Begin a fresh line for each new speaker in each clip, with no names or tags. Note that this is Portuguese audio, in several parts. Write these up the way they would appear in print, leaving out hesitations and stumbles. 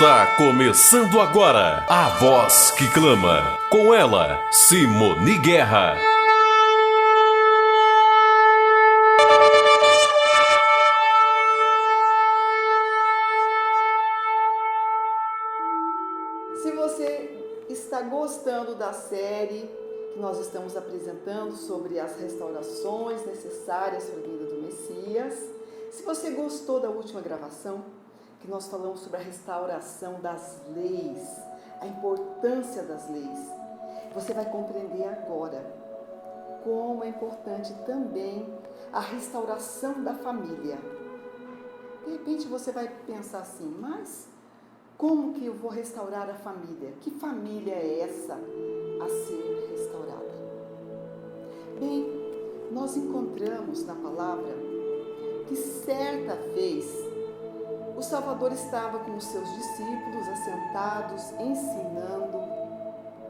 Está começando agora A Voz que Clama. Com ela, Simone Guerra.
Se você está gostando da série que nós estamos apresentando sobre as restaurações necessárias para a vinda do Messias, se você gostou da última gravação, que nós falamos sobre a restauração das leis, a importância das leis, você vai compreender agora como é importante também a restauração da família. De repente você vai pensar assim, mas como que eu vou restaurar a família? Que família é essa a ser restaurada? Bem, nós encontramos na palavra que certa vez o Salvador estava com os seus discípulos assentados, ensinando,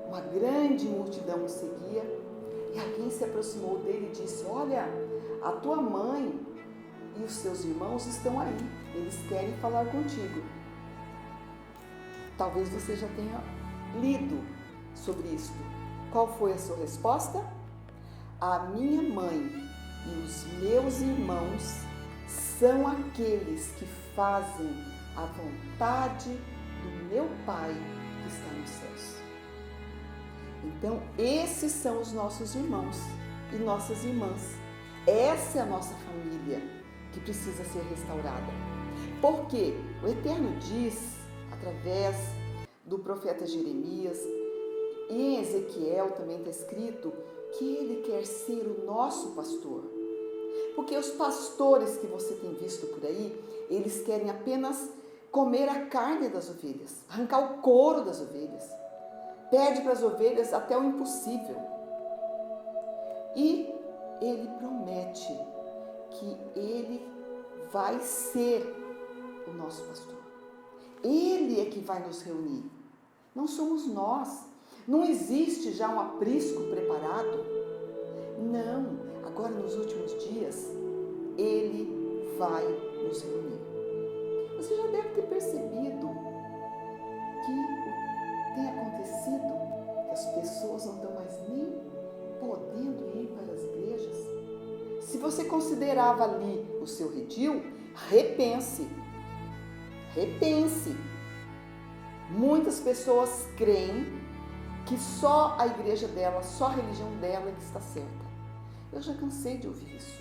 uma grande multidão o seguia, e alguém se aproximou dele e disse: olha, a tua mãe e os seus irmãos estão aí, eles querem falar contigo. Talvez você já tenha lido sobre isso. Qual foi a sua resposta? A minha mãe e os meus irmãos são aqueles que fazem a vontade do meu Pai que está nos céus. Então, esses são os nossos irmãos e nossas irmãs. Essa é a nossa família que precisa ser restaurada. Porque o Eterno diz, através do profeta Jeremias, e em Ezequiel também está escrito, que Ele quer ser o nosso pastor. Porque os pastores que você tem visto por aí, eles querem apenas comer a carne das ovelhas, arrancar o couro das ovelhas. Pede para as ovelhas até o impossível. E Ele promete que Ele vai ser o nosso pastor. Ele é que vai nos reunir. Não somos nós. Não existe já um aprisco preparado. Não. Agora, nos últimos dias, Ele vai nos reunir. Você já deve ter percebido que tem acontecido que as pessoas não estão mais nem podendo ir para as igrejas. Se você considerava ali o seu redil, repense. Repense. Muitas pessoas creem que só a igreja dela, só a religião dela é que está certa. Eu já cansei de ouvir isso.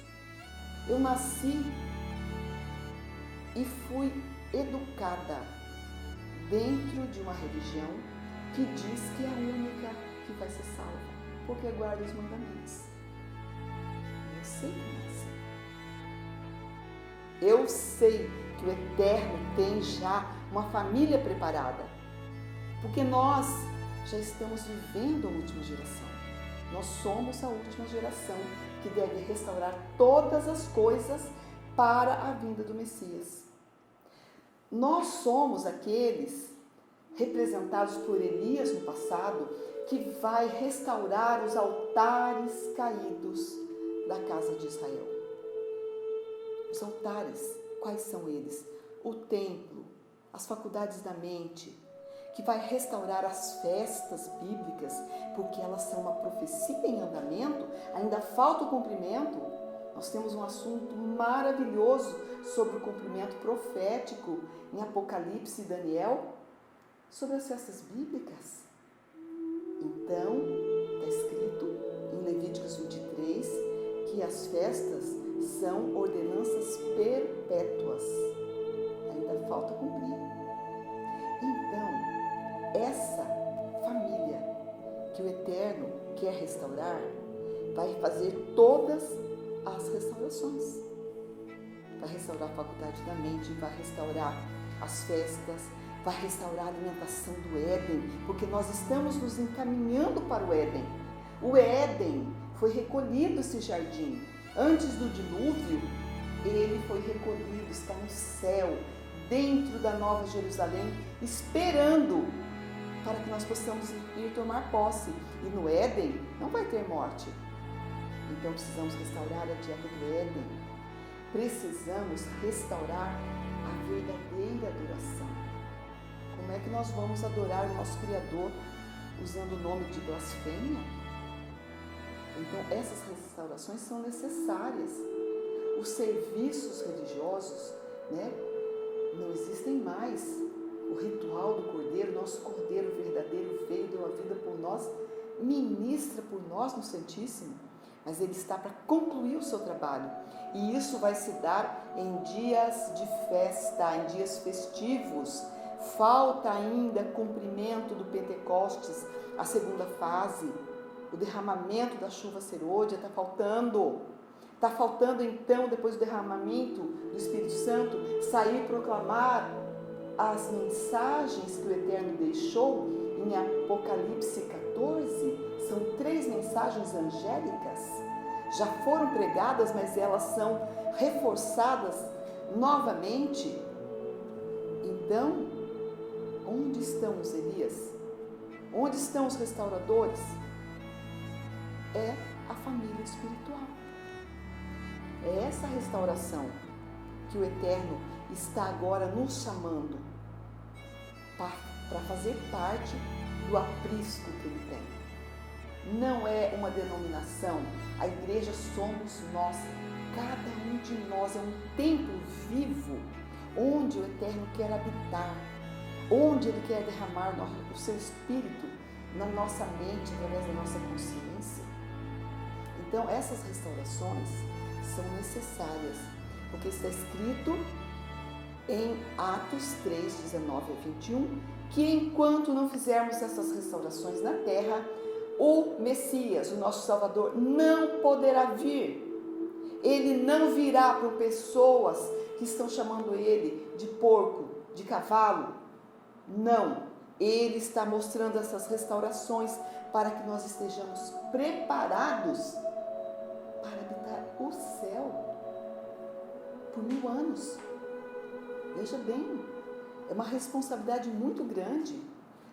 Eu nasci e fui educada dentro de uma religião que diz que é a única que vai ser salva, porque guarda os mandamentos. Eu sei que não é assim. Eu sei que o Eterno tem já uma família preparada, porque nós já estamos vivendo a última geração. Nós somos a última geração que deve restaurar todas as coisas para a vinda do Messias. Nós somos aqueles representados por Elias no passado que vai restaurar os altares caídos da casa de Israel. Os altares, quais são eles? O templo, as faculdades da mente, que vai restaurar as festas bíblicas, porque elas são uma profecia em andamento, ainda falta o cumprimento. Nós temos um assunto maravilhoso sobre o cumprimento profético em Apocalipse e Daniel, sobre as festas bíblicas. Então, está escrito em Levíticos 23 que as festas são ordenanças perpétuas. Ainda falta cumprir. Então, essa família que o Eterno quer restaurar vai fazer todas as restaurações. Vai restaurar a faculdade da mente, vai restaurar as festas, vai restaurar a alimentação do Éden, porque nós estamos nos encaminhando para o Éden. O Éden foi recolhido, esse jardim. Antes do dilúvio, ele foi recolhido, está no céu, dentro da Nova Jerusalém, esperando para que nós possamos ir tomar posse. E no Éden não vai ter morte. Então precisamos restaurar a dieta do Éden. Precisamos restaurar a verdadeira adoração. Como Como é que nós vamos adorar o nosso Criador usando o nome de blasfêmia? Então, essas restaurações são necessárias. Os serviços religiosos, não existem mais. O ritual do Cordeiro, nosso Cordeiro verdadeiro veio, deu a vida por nós, ministra por nós no Santíssimo, mas ele está para concluir o seu trabalho. E isso vai se dar em dias de festa, em dias festivos. Falta ainda cumprimento do Pentecostes, a segunda fase, o derramamento da chuva serôdia, está faltando. Está faltando então, depois do derramamento do Espírito Santo, sair e proclamar as mensagens que o Eterno deixou em Apocalipse 14. São 3 mensagens angélicas. Já foram pregadas, mas elas são reforçadas novamente. Então, onde estão os Elias? Onde estão os restauradores? É a família espiritual. É essa restauração que o Eterno está agora nos chamando para fazer parte do aprisco que ele tem. Não é uma denominação, a igreja somos nós. Cada um de nós é um templo vivo, onde o Eterno quer habitar, onde ele quer derramar o seu Espírito na nossa mente, através da nossa consciência. Então, essas restaurações são necessárias, porque está escrito em Atos 3, 19 a 21, que enquanto não fizermos essas restaurações na terra, o Messias, o nosso Salvador, não poderá vir. Ele não virá por pessoas que estão chamando ele de porco, de cavalo. Não. Ele está mostrando essas restaurações para que nós estejamos preparados para habitar o céu por 1000 anos. Veja bem, é uma responsabilidade muito grande.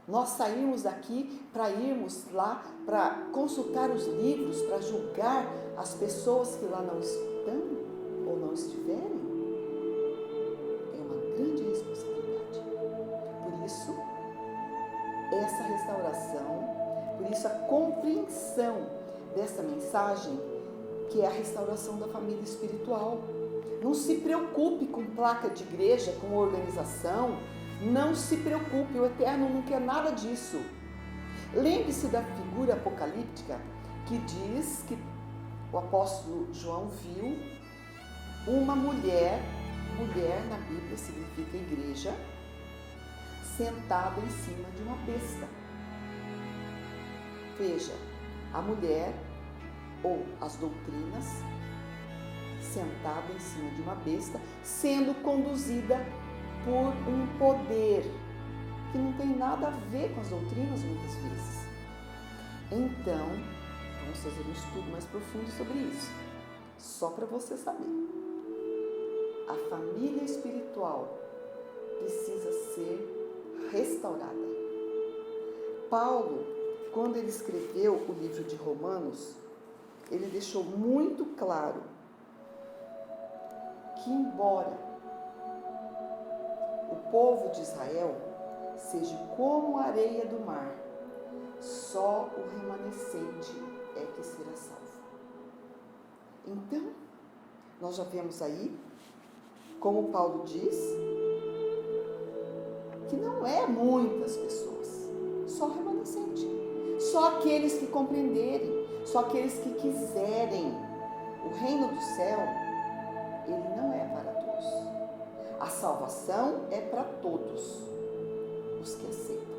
Nós saímos daqui para irmos lá, para consultar os livros, para julgar as pessoas que lá não estão ou não estiverem. É uma grande responsabilidade. Por isso, essa restauração, por isso a compreensão dessa mensagem, que é a restauração da família espiritual. Não se preocupe com placa de igreja, com organização. Não se preocupe, o Eterno não quer nada disso. Lembre-se da figura apocalíptica que diz que o apóstolo João viu uma mulher na Bíblia significa igreja, sentada em cima de uma besta. Veja, a mulher ou as doutrinas sentada em cima de uma besta, sendo conduzida por um poder que não tem nada a ver com as doutrinas muitas vezes. Então, vamos fazer um estudo mais profundo sobre isso, só para você saber. A família espiritual precisa ser restaurada. Paulo, quando ele escreveu o livro de Romanos, ele deixou muito claro que, embora o povo de Israel seja como a areia do mar, só o remanescente é que será salvo. Então, nós já vemos aí, como Paulo diz, que não é muitas pessoas, só o remanescente, só aqueles que compreenderem, só aqueles que quiserem. O reino do céu, ele não é para todos. A salvação é para todos os que aceitam.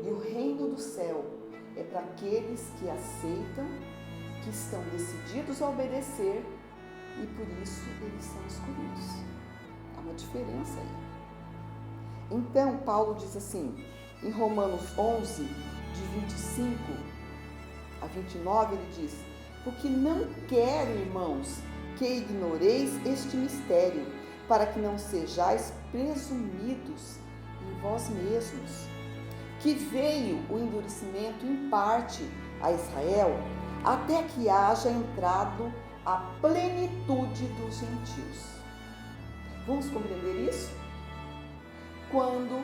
E o reino do céu é para aqueles que aceitam, que estão decididos a obedecer e por isso eles são escolhidos. Há uma diferença aí. Então, Paulo diz assim, em Romanos 11, de 25 a 29, ele diz: porque não quero, irmãos, que ignoreis este mistério, para que não sejais presumidos em vós mesmos, que veio o endurecimento em parte a Israel, até que haja entrado a plenitude dos gentios. Vamos compreender isso? Quando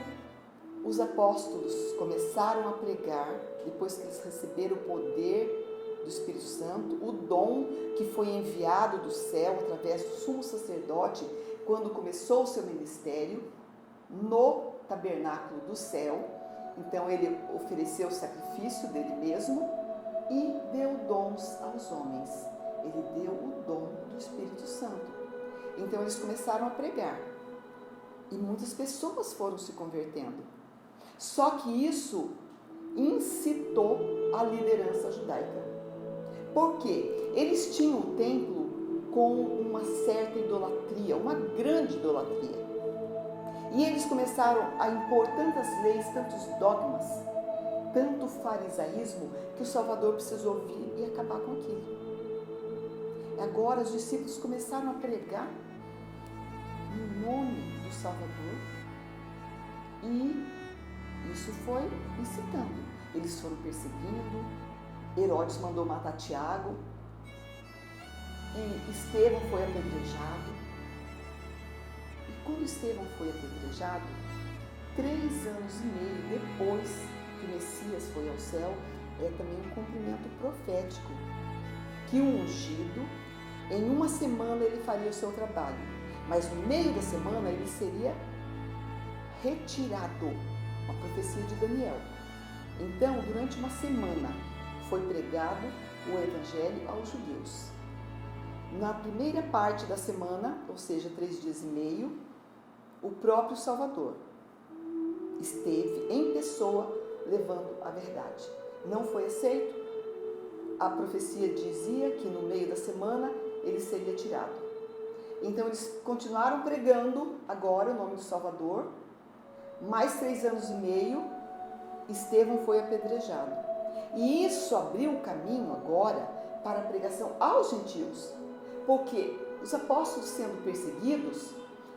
os apóstolos começaram a pregar, depois que eles receberam o poder do Espírito Santo, o dom que foi enviado do céu através do sumo sacerdote, quando começou o seu ministério no tabernáculo do céu. Então ele ofereceu o sacrifício dele mesmo e deu dons aos homens. Ele deu o dom do Espírito Santo. Então eles começaram a pregar e muitas pessoas foram se convertendo. Só que isso incitou a liderança judaica. Por quê? Eles tinham o templo com uma certa idolatria, uma grande idolatria. E eles começaram a impor tantas leis, tantos dogmas, tanto farisaísmo, que o Salvador precisou vir e acabar com aquilo. Agora os discípulos começaram a pregar no nome do Salvador e isso foi incitando. Eles foram perseguindo, Herodes mandou matar Tiago e Estevão foi apedrejado. E quando Estevão foi apedrejado, 3 anos e meio depois que o Messias foi ao céu, é também um cumprimento profético, que o ungido, em uma semana ele faria o seu trabalho, mas no meio da semana ele seria retirado, uma profecia de Daniel. Então, durante uma semana, foi pregado o Evangelho aos judeus. Na primeira parte da semana, ou seja, 3 dias e meio, o próprio Salvador esteve em pessoa levando a verdade. Não foi aceito. A profecia dizia que no meio da semana ele seria tirado. Então eles continuaram pregando agora o nome do Salvador. Mais 3 anos e meio, Estevão foi apedrejado. E isso abriu o caminho agora para a pregação aos gentios. Porque os apóstolos sendo perseguidos,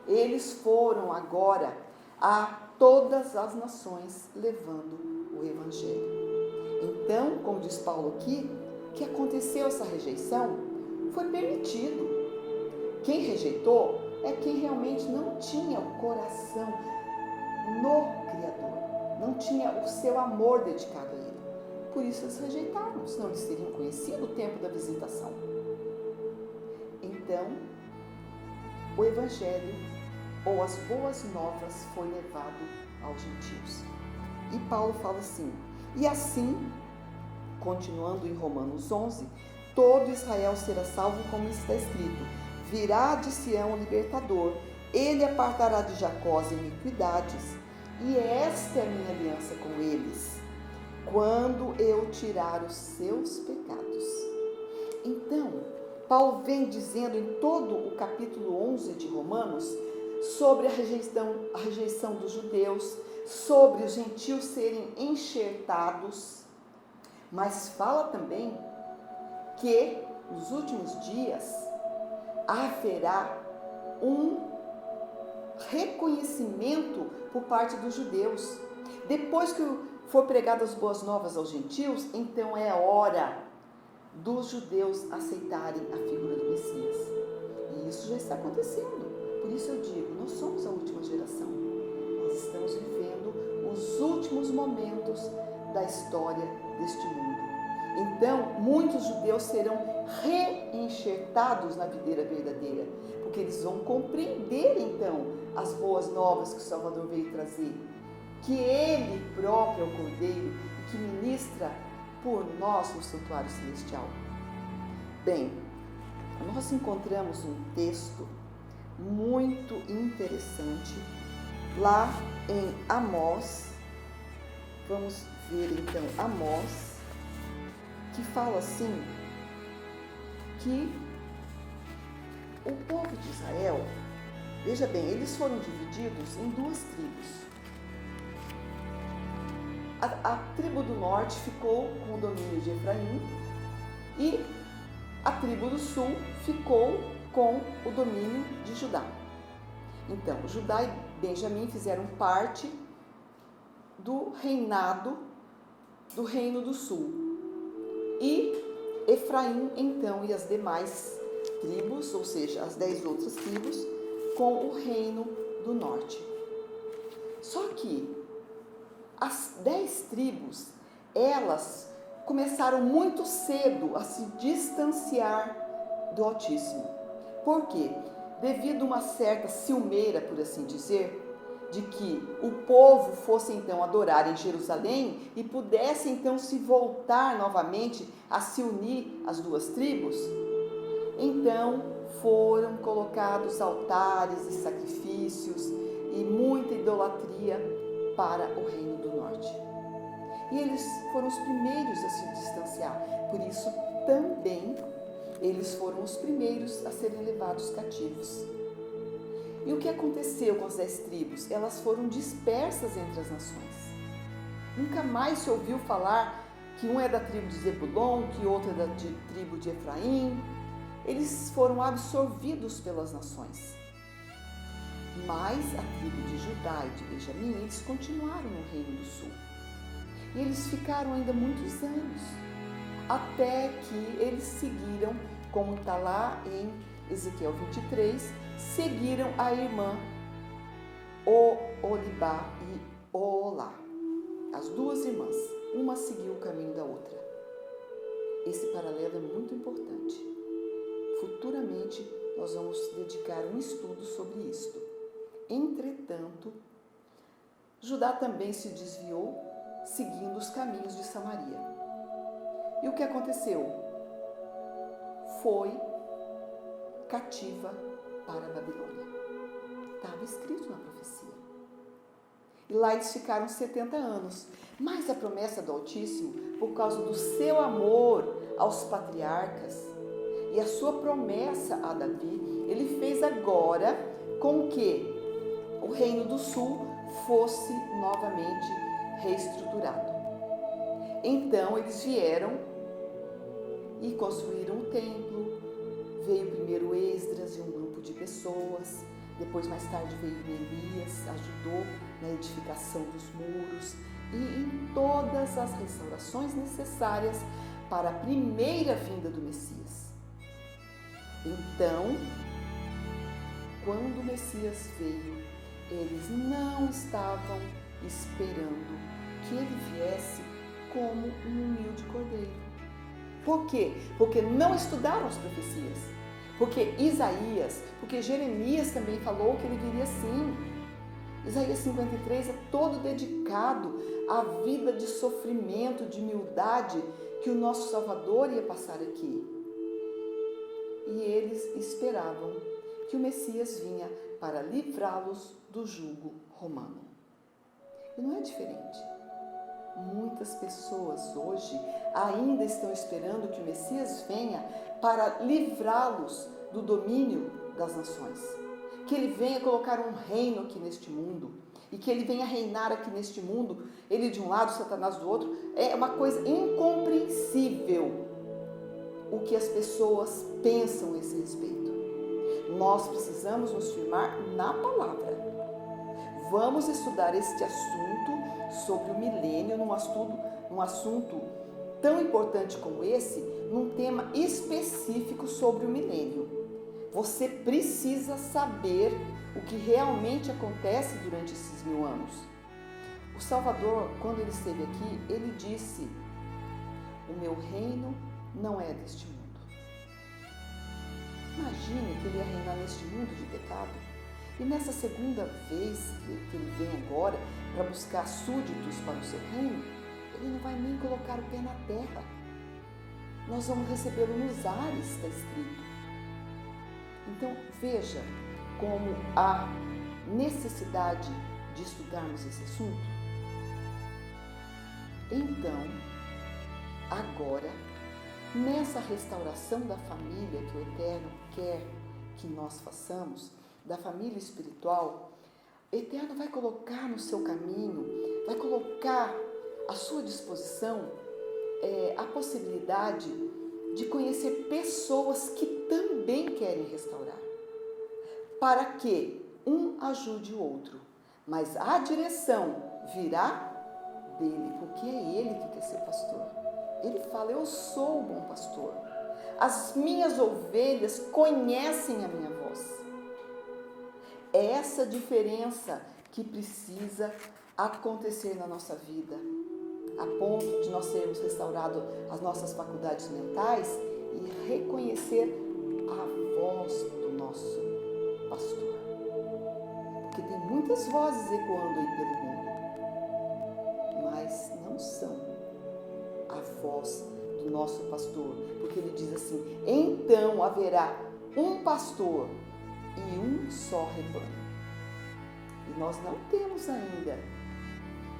eles foram agora a todas as nações levando o Evangelho. Então, como diz Paulo aqui, que aconteceu essa rejeição, foi permitido. Quem rejeitou é quem realmente não tinha o coração no Criador, não tinha o seu amor dedicado a Ele. Por isso eles rejeitaram, senão eles teriam conhecido o tempo da visitação. Então, o Evangelho, ou as boas novas, foi levado aos gentios. E Paulo fala assim, e assim, continuando em Romanos 11, todo Israel será salvo, como está escrito, virá de Sião o libertador, ele apartará de Jacó as iniquidades, e esta é a minha aliança com eles, quando eu tirar os seus pecados. Então, Paulo vem dizendo em todo o capítulo 11 de Romanos sobre a rejeição dos judeus, sobre os gentios serem enxertados, mas fala também que nos últimos dias haverá um reconhecimento por parte dos judeus. Depois que for pregadas as boas novas aos gentios, então é hora dos judeus aceitarem a figura do Messias. E isso já está acontecendo. Por isso eu digo, nós somos a última geração. Nós estamos vivendo os últimos momentos da história deste mundo. Então, muitos judeus serão reenxertados na videira verdadeira, porque eles vão compreender, então, as boas novas que o Salvador veio trazer, que Ele próprio é o Cordeiro e que ministra por nós no santuário celestial. Bem, nós encontramos um texto muito interessante lá em Amós. Vamos ver então Amós, que fala assim, que o povo de Israel, veja bem, eles foram divididos em 2 tribos. A tribo do norte ficou com o domínio de Efraim e a tribo do sul ficou com o domínio de Judá. Então, Judá e Benjamim fizeram parte do reinado do reino do sul. E Efraim, então, e as demais tribos, ou seja, as 10 outras tribos, com o reino do norte. Só que As 10 tribos, elas começaram muito cedo a se distanciar do Altíssimo. Por quê? Devido a uma certa ciumeira, por assim dizer, de que o povo fosse então adorar em Jerusalém e pudesse então se voltar novamente a se unir às 2 tribos, então foram colocados altares e sacrifícios e muita idolatria para o Reino do Norte. E eles foram os primeiros a se distanciar, por isso também eles foram os primeiros a serem levados cativos. E o que aconteceu com as 10 tribos? Elas foram dispersas entre as nações. Nunca mais se ouviu falar que um é da tribo de Zebulon, que outro é da tribo de Efraim. Eles foram absorvidos pelas nações. Mas a tribo de Judá e de Benjamim, eles continuaram no Reino do Sul. E eles ficaram ainda muitos anos, até que eles seguiram, como está lá em Ezequiel 23, seguiram a irmã Oholibá e Oholá. As 2 irmãs, uma seguiu o caminho da outra. Esse paralelo é muito importante. Futuramente nós vamos dedicar um estudo sobre isto. Entretanto, Judá também se desviou, seguindo os caminhos de Samaria. E o que aconteceu? Foi cativa para a Babilônia. Estava escrito na profecia. E lá eles ficaram 70 anos. Mas a promessa do Altíssimo, por causa do seu amor aos patriarcas e a sua promessa a Davi, ele fez agora com que o Reino do Sul fosse novamente reestruturado. Então eles vieram e construíram o templo. Veio primeiro Esdras e um grupo de pessoas, depois mais tarde veio Neemias, ajudou na edificação dos muros e em todas as restaurações necessárias para a primeira vinda do Messias. Então, quando o Messias veio, eles não estavam esperando que ele viesse como um humilde cordeiro. Por quê? Porque não estudaram as profecias. Porque Isaías, porque Jeremias também falou que ele viria assim. Isaías 53 é todo dedicado à vida de sofrimento, de humildade que o nosso Salvador ia passar aqui. E eles esperavam que o Messias vinha para livrá-los do jugo romano. E não é diferente. Muitas pessoas hoje ainda estão esperando que o Messias venha para livrá-los do domínio das nações. Que ele venha colocar um reino aqui neste mundo e que ele venha reinar aqui neste mundo, ele de um lado, Satanás do outro. É uma coisa incompreensível o que as pessoas pensam a esse respeito. Nós precisamos nos firmar na palavra. Vamos estudar este assunto sobre o milênio, num assunto tão importante como esse, num tema específico sobre o milênio. Você precisa saber o que realmente acontece durante esses 1000 anos. O Salvador, quando ele esteve aqui, ele disse: o meu reino não é deste mundo. Imagine que ele ia reinar neste mundo de pecado. E nessa segunda vez que ele vem agora para buscar súditos para o seu reino, ele não vai nem colocar o pé na terra. Nós vamos recebê-lo nos ares, está escrito. Então veja como há necessidade de estudarmos esse assunto. Então, agora, nessa restauração da família que o Eterno quer que nós façamos, da família espiritual, o Eterno vai colocar no seu caminho, vai colocar à sua disposição a possibilidade de conhecer pessoas que também querem restaurar, para que um ajude o outro, mas a direção virá dele, porque é ele que quer ser pastor. Ele fala: eu sou o bom pastor, as minhas ovelhas conhecem a minha voz. É essa diferença que precisa acontecer na nossa vida, a ponto de nós sermos restaurados as nossas faculdades mentais e reconhecer a voz do nosso pastor. Porque tem muitas vozes ecoando aí pelo mundo, mas não são a voz do nosso pastor, porque ele diz assim: então haverá um pastor e um só rebanho. E nós não temos ainda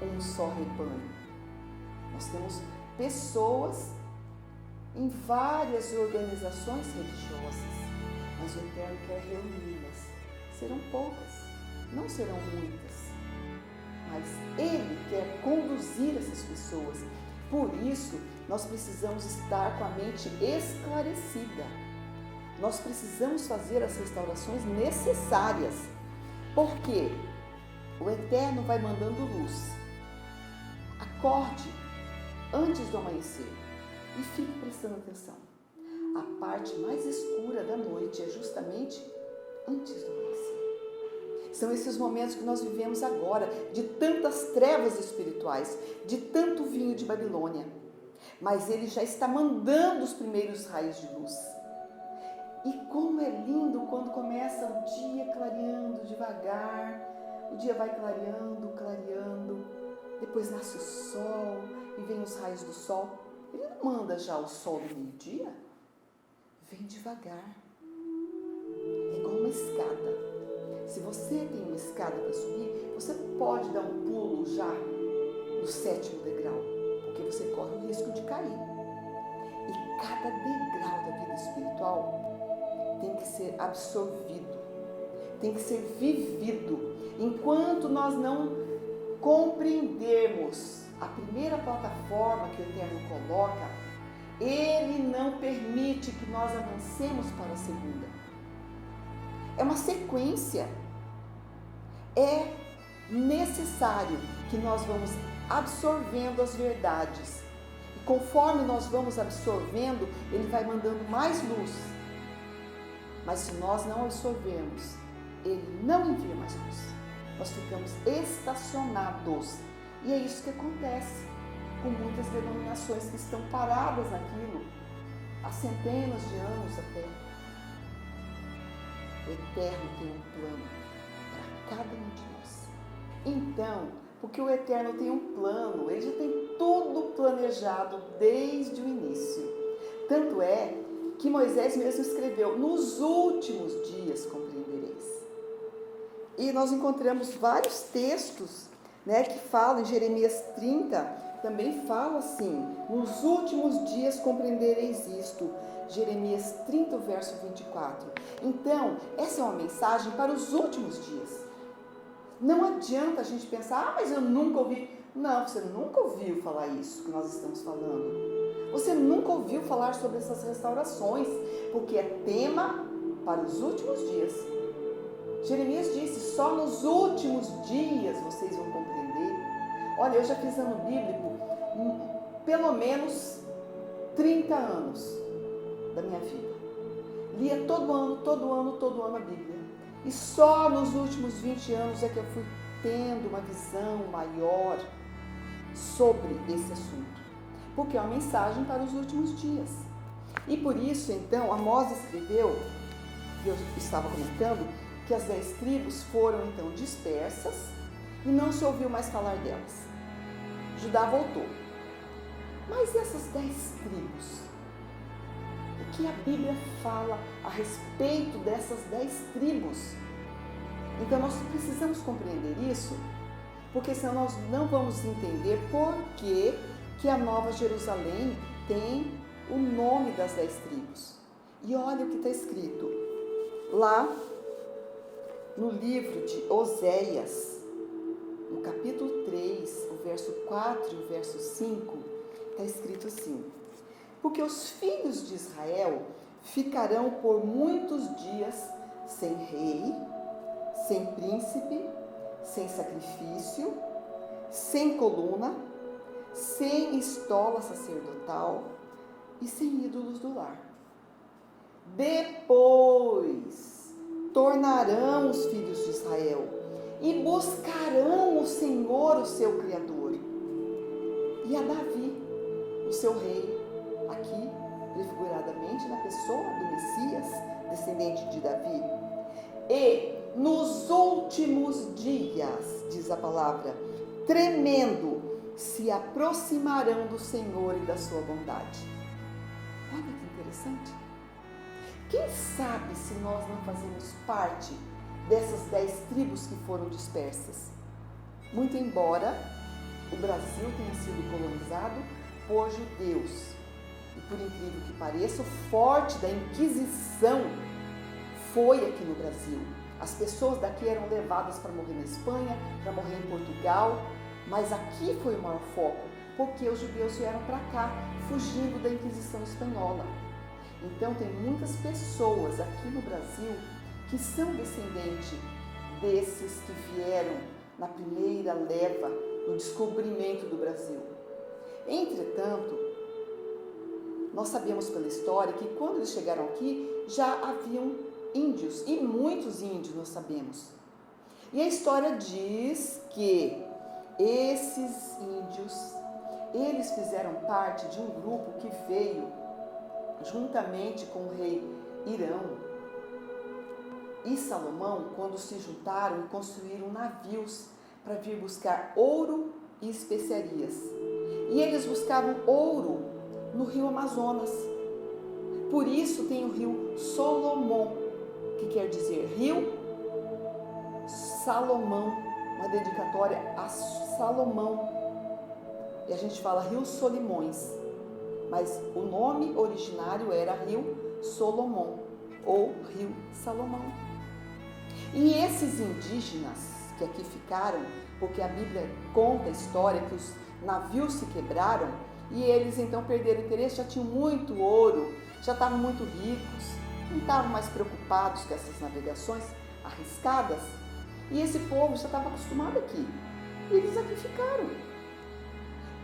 um só rebanho. Nós temos pessoas em várias organizações religiosas, mas o Eterno quer reuni-las. Serão poucas, não serão muitas, mas Ele quer conduzir essas pessoas. Por isso, nós precisamos estar com a mente esclarecida. Nós precisamos fazer as restaurações necessárias, porque o Eterno vai mandando luz. Acorde antes do amanhecer e fique prestando atenção. A parte mais escura da noite é justamente antes do amanhecer. São esses momentos que nós vivemos agora, de tantas trevas espirituais, de tanto vinho de Babilônia. Mas Ele já está mandando os primeiros raios de luz. E como é lindo quando começa o dia clareando devagar, o dia vai clareando, clareando, depois nasce o sol e vem os raios do sol. Ele não manda já o sol do meio-dia, vem devagar, é igual uma escada. Se você tem uma escada para subir, você pode dar um pulo já no 7º degrau, porque você corre o risco de cair. E cada degrau da vida espiritual tem que ser absorvido, tem que ser vivido. Enquanto nós não compreendermos a primeira plataforma que o Eterno coloca, Ele não permite que nós avancemos para a segunda. É uma sequência. É necessário que nós vamos absorvendo as verdades. E conforme nós vamos absorvendo, Ele vai mandando mais luz. Mas se nós não absorvermos, Ele não envia mais luz. Nós ficamos estacionados. E é isso que acontece com muitas denominações que estão paradas naquilo há centenas de anos até. O Eterno tem um plano para cada um de nós. Então, porque o Eterno tem um plano, Ele já tem tudo planejado desde o início. Tanto é que Moisés mesmo escreveu: nos últimos dias compreendereis. E nós encontramos vários textos, que falam, em Jeremias 30, também fala assim: nos últimos dias compreendereis isto. Jeremias 30, verso 24. Então, essa é uma mensagem para os últimos dias. Não adianta a gente pensar: mas eu nunca ouvi. Não, você nunca ouviu falar isso que nós estamos falando. Você nunca ouviu falar sobre essas restaurações, porque é tema para os últimos dias. Jeremias disse: só nos últimos dias vocês vão compreender. Olha, eu já fiz ano bíblico pelo menos 30 anos da minha vida. Lia todo ano a Bíblia. E só nos últimos 20 anos é que eu fui tendo uma visão maior sobre esse assunto. Porque é uma mensagem para os últimos dias. E por isso, então, Amós escreveu, que eu estava comentando, que as 10 tribos foram, então, dispersas e não se ouviu mais falar delas. Judá voltou. Mas essas 10 tribos? O que a Bíblia fala a respeito dessas 10 tribos? Então, nós precisamos compreender isso, porque senão nós não vamos entender por que a Nova Jerusalém tem o nome das 10 tribos. E olha o que está escrito lá no livro de Oséias, no capítulo 3, o verso 4 e o verso 5, está escrito assim: porque os filhos de Israel ficarão por muitos dias sem rei, sem príncipe, sem sacrifício, sem coluna, sem estola sacerdotal e sem ídolos do lar. Depois tornarão os filhos de Israel e buscarão o Senhor, o seu Criador, e a Davi, o seu rei, aqui prefiguradamente na pessoa do Messias, descendente de Davi. E nos últimos dias, diz a palavra, tremendo, se aproximarão do Senhor e da sua bondade. Olha que interessante. Quem sabe se nós não fazemos parte dessas 10 tribos que foram dispersas? Muito embora o Brasil tenha sido colonizado por judeus, e por incrível que pareça, o forte da Inquisição foi aqui no Brasil. As pessoas daqui eram levadas para morrer na Espanha, para morrer em Portugal, mas aqui foi o maior foco, porque os judeus vieram para cá, fugindo da Inquisição espanhola. Então tem muitas pessoas aqui no Brasil que são descendentes desses que vieram na primeira leva, no descobrimento do Brasil. Entretanto, nós sabemos pela história que quando eles chegaram aqui, já haviam índios, e muitos índios nós sabemos. E a história diz que esses índios, eles fizeram parte de um grupo que veio juntamente com o rei Irão e Salomão, quando se juntaram e construíram navios para vir buscar ouro e especiarias. E eles buscavam ouro no rio Amazonas. Por isso tem o rio Solomon, que quer dizer rio Salomão, uma dedicatória a Salomão. E a gente fala rio Solimões, mas o nome originário era rio Solomon ou rio Salomão. E esses indígenas que aqui ficaram, porque a Bíblia conta a história que os navios se quebraram e eles então perderam interesse, já tinham muito ouro, já estavam muito ricos, não estavam mais preocupados com essas navegações arriscadas, e esse povo já estava acostumado aqui, e eles aqui ficaram.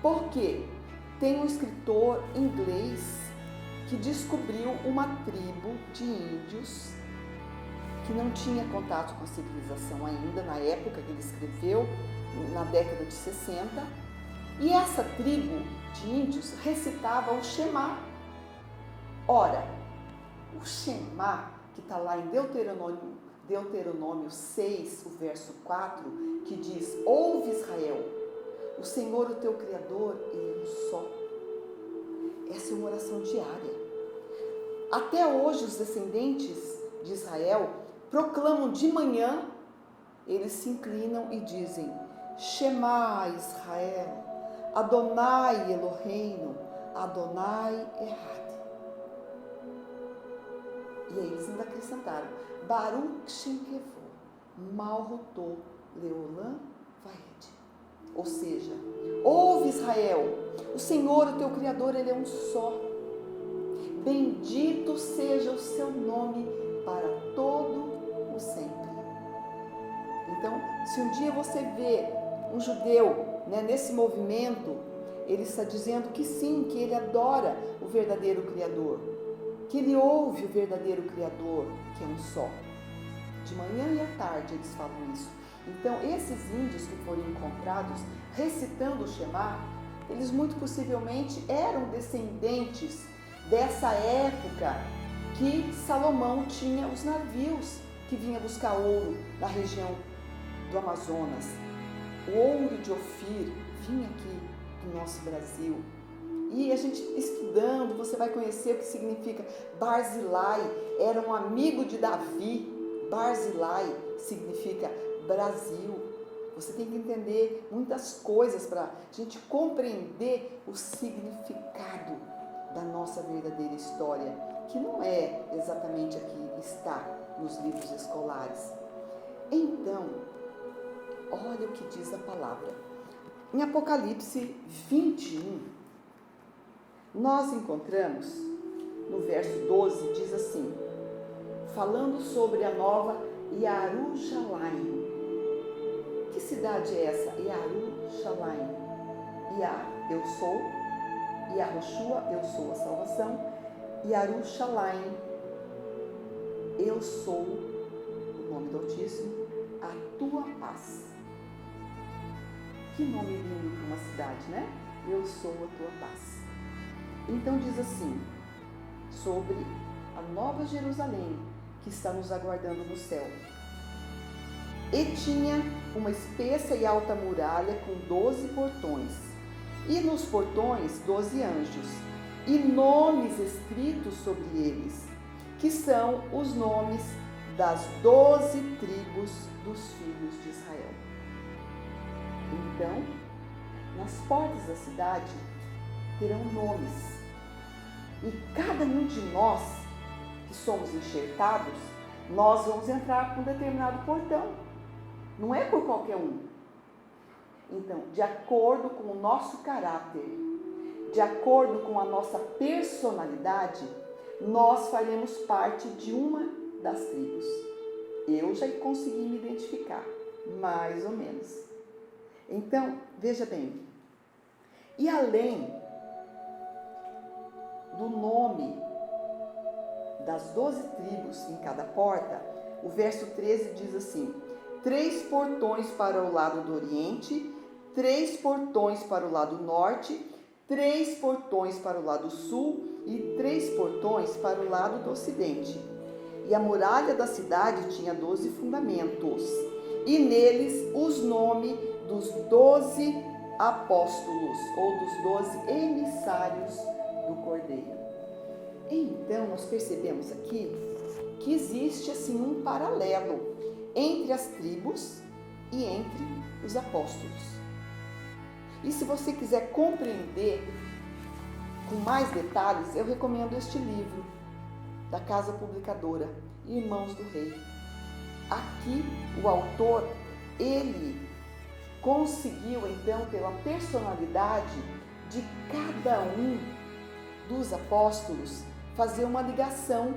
Por quê? Tem um escritor inglês que descobriu uma tribo de índios que não tinha contato com a civilização ainda, na época que ele escreveu, na década de 60, e essa tribo de índios recitava o Shema. Ora, o Shema, que está lá em Deuteronômio 6, o verso 4, que diz: ouve Israel, o Senhor, o teu Criador, Ele é um só. Essa é uma oração diária. Até hoje, os descendentes de Israel proclamam de manhã, eles se inclinam e dizem: Shema Israel, Adonai Eloheinu, Adonai Echad. E aí eles ainda acrescentaram: Baruch Shem Kevod, Malhutô Leolam Vaed. Ou seja, ouve Israel, o Senhor, o teu Criador, Ele é um só. Bendito seja o seu nome para todo o sempre. Então, se um dia você vê um judeu, nesse movimento, ele está dizendo que sim, que ele adora o verdadeiro Criador, que ele ouve o verdadeiro Criador, que é um só. De manhã e à tarde eles falam isso. Então, esses índios que foram encontrados recitando o Shema, eles muito possivelmente eram descendentes dessa época que Salomão tinha os navios que vinha buscar ouro na região do Amazonas. O ouro de Ofir vinha aqui do nosso Brasil. E a gente estudando, você vai conhecer o que significa Barzilai, era um amigo de Davi. Barzilai significa Brasil. Você tem que entender muitas coisas para a gente compreender o significado da nossa verdadeira história, que não é exatamente aqui está nos livros escolares. Então, olha o que diz a palavra. Em Apocalipse 21, nós encontramos, no verso 12, diz assim, falando sobre a nova Yarushalayim. Que cidade é essa? Yarushalayim. Yah, eu sou. Yahushua, eu sou a salvação. Yarushalayim, eu sou o nome do Altíssimo. a tua paz. Que nome lindo para uma cidade, né? Eu sou a tua paz. Então diz assim, sobre a nova Jerusalém que está nos aguardando no céu. E tinha uma espessa e alta muralha com 12 portões, e nos portões 12 anjos, e nomes escritos sobre eles, que são os nomes das 12 tribos dos filhos de Israel. Então, nas portas da cidade terão nomes, e cada um de nós que somos enxertados, nós vamos entrar por um determinado portão. Não é por qualquer um. Então, de acordo com o nosso caráter, de acordo com a nossa personalidade, nós faremos parte de uma das tribos. Eu já consegui me identificar, mais ou menos. Então, veja bem, e além do nome das 12 tribos em cada porta, o verso 13 diz assim: 3 portões para o lado do oriente, 3 portões para o lado norte, 3 portões para o lado sul e 3 portões para o lado do ocidente. E a muralha da cidade tinha 12 fundamentos, e neles os nomes dos 12 apóstolos, ou dos 12 emissários do Cordeiro. Então, nós percebemos aqui que existe assim um paralelo entre as tribos e entre os apóstolos. E se você quiser compreender com mais detalhes, eu recomendo este livro da Casa Publicadora, Irmãos do Rei. Aqui o autor, ele conseguiu então, pela personalidade de cada um dos apóstolos, fazer uma ligação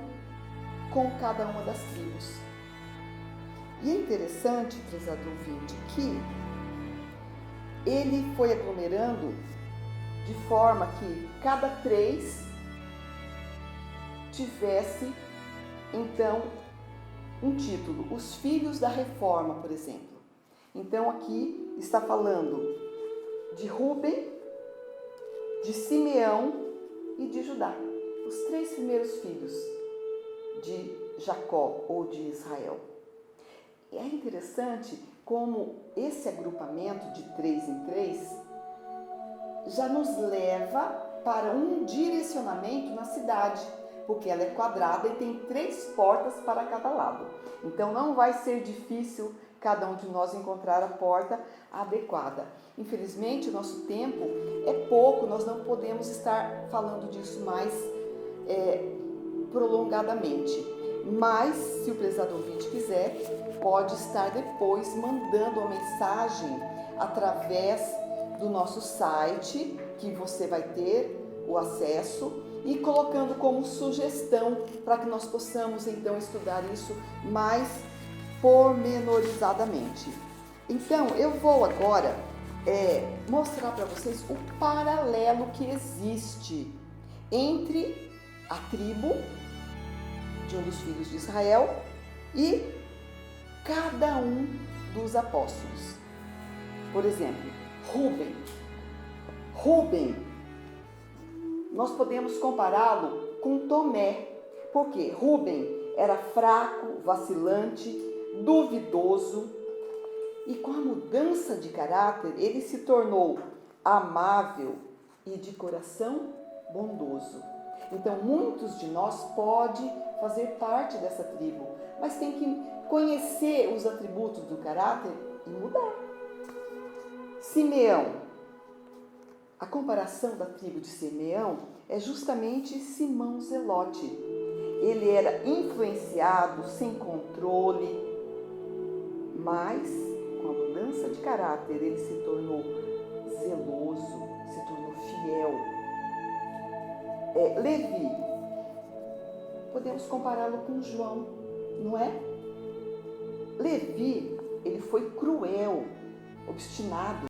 com cada uma das tribos. E é interessante, prezado ouvinte, que ele foi aglomerando de forma que cada 3 tivesse, então, um título. Os filhos da reforma, por exemplo. Então, aqui está falando de Rúben, de Simeão e de Judá. Os 3 primeiros filhos de Jacó ou de Israel. E é interessante como esse agrupamento de 3 em 3 já nos leva para um direcionamento na cidade, porque ela é quadrada e tem 3 portas para cada lado. Então não vai ser difícil cada um de nós encontrar a porta adequada. Infelizmente o nosso tempo é pouco, nós não podemos estar falando disso mais prolongadamente. Mas, se o prezado ouvinte quiser, pode estar depois mandando uma mensagem através do nosso site, que você vai ter o acesso, e colocando como sugestão para que nós possamos então estudar isso mais pormenorizadamente. Então, eu vou agora mostrar para vocês o paralelo que existe entre a tribo de um dos filhos de Israel e cada um dos apóstolos. Por exemplo, Rúben, nós podemos compará-lo com Tomé, porque Rúben era fraco, vacilante, duvidoso, e com a mudança de caráter ele se tornou amável e de coração bondoso. Então, muitos de nós podem fazer parte dessa tribo, mas tem que conhecer os atributos do caráter e mudar. Simeão. A comparação da tribo de Simeão é justamente Simão Zelote. Ele era influenciado, sem controle, mas com a mudança de caráter ele se tornou zeloso, se tornou fiel. Levi, podemos compará-lo com João, não é? Levi, ele foi cruel, obstinado,